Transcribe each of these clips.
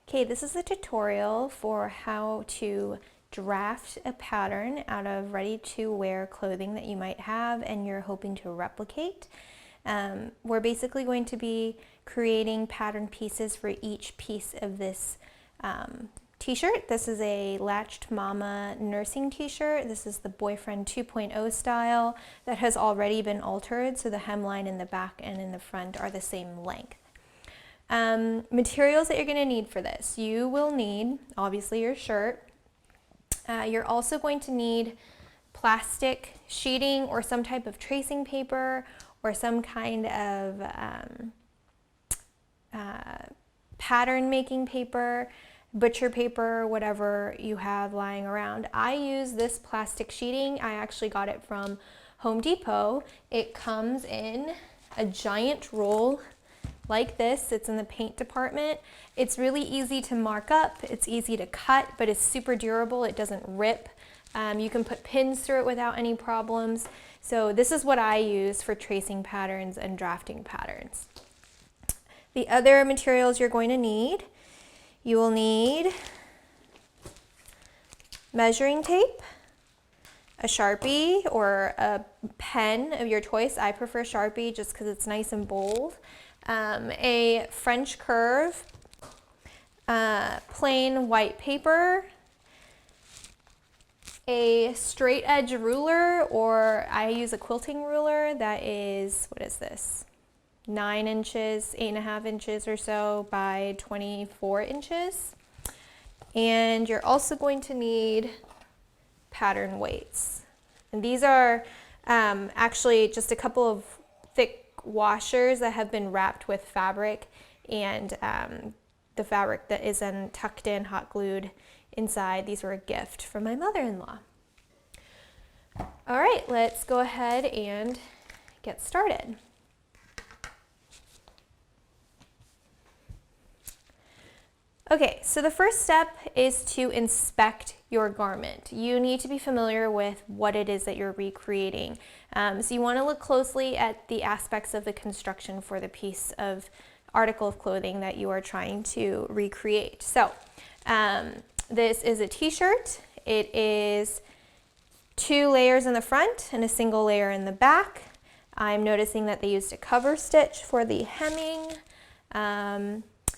Okay, this is a tutorial for how to draft a pattern out of ready-to-wear clothing that you might have and you're hoping to replicate. We're basically going to be creating pattern pieces for each piece of this t-shirt. This is a Latched Mama nursing t-shirt. This is the Boyfriend 2.0 style that has already been altered, so the hemline in the back and in the front are the same length. Materials that you're going to need for this. You will need, obviously, your shirt. You're also going to need plastic sheeting or some type of tracing paper or some kind of pattern making paper, butcher paper, whatever you have lying around. I use this plastic sheeting. I actually got it from Home Depot. It comes in a giant roll like this. It's in the paint department. It's really easy to mark up, it's easy to cut, but it's super durable. It doesn't rip. You can put pins through it without any problems. So this is what I use for tracing patterns and drafting patterns. The other materials you're going to need, you will need measuring tape, a Sharpie or a pen of your choice. I prefer Sharpie just because it's nice and bold. A French curve, plain white paper, a straight edge ruler, or I use a quilting ruler that is, what is this, 9 inches, 8.5 inches or so by 24 inches. And you're also going to need pattern weights. And these are actually just a couple of thick washers that have been wrapped with fabric, and the fabric that is then tucked in, hot glued inside. These were a gift from my mother-in-law. All right, let's go ahead and get started. Okay, so the first step is to inspect your garment. You need to be familiar with what it is that you're recreating. So you want to look closely at the aspects of the construction for the piece of article of clothing that you are trying to recreate. So this is a t-shirt. It is 2 layers in the front and a single layer in the back. I'm noticing that they used a cover stitch for the hemming.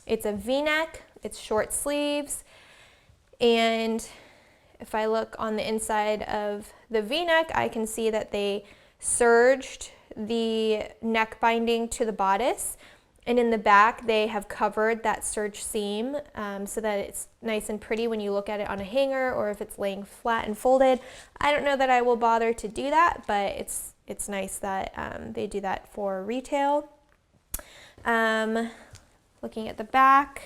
It's a V-neck. It's short sleeves, and if I look on the inside of the V-neck, I can see that they serged the neck binding to the bodice, and in the back they have covered that serge seam so that it's nice and pretty when you look at it on a hanger or if it's laying flat and folded. I don't know that I will bother to do that, but it's nice that they do that for retail. Looking at the back,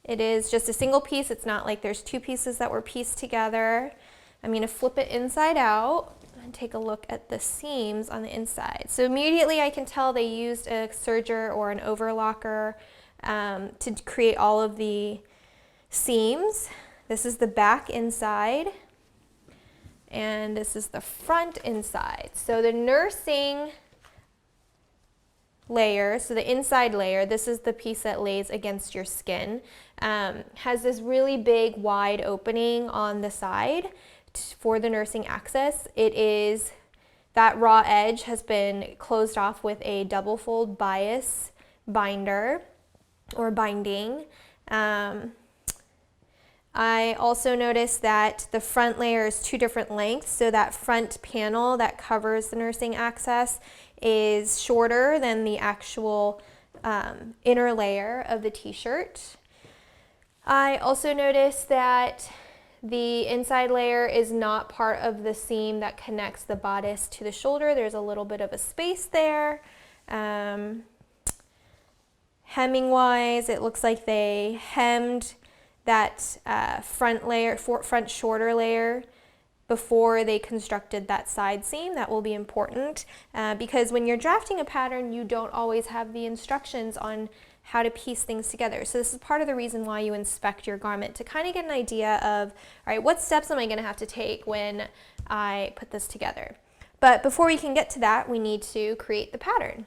it is just a single piece. It's not like there's 2 pieces that were pieced together. I'm going to flip it inside out and take a look at the seams on the inside. So immediately I can tell they used a serger or an overlocker to create all of the seams. This is the back inside, and this is the front inside. So the nursing layer, so the inside layer, this is the piece that lays against your skin, has this really big wide opening on the side for the nursing access. It is, that raw edge has been closed off with a double fold bias binder or binding. I also noticed that the front layer is 2 different lengths, so that front panel that covers the nursing access is shorter than the actual inner layer of the t-shirt. I also noticed that the inside layer is not part of the seam that connects the bodice to the shoulder. There's a little bit of a space there. Hemming wise, it looks like they hemmed that front layer, front shorter layer before they constructed that side seam. That will be important because when you're drafting a pattern, you don't always have the instructions on how to piece things together. So this is part of the reason why you inspect your garment, to kind of get an idea of, all right, what steps am I going to have to take when I put this together? But before we can get to that, we need to create the pattern.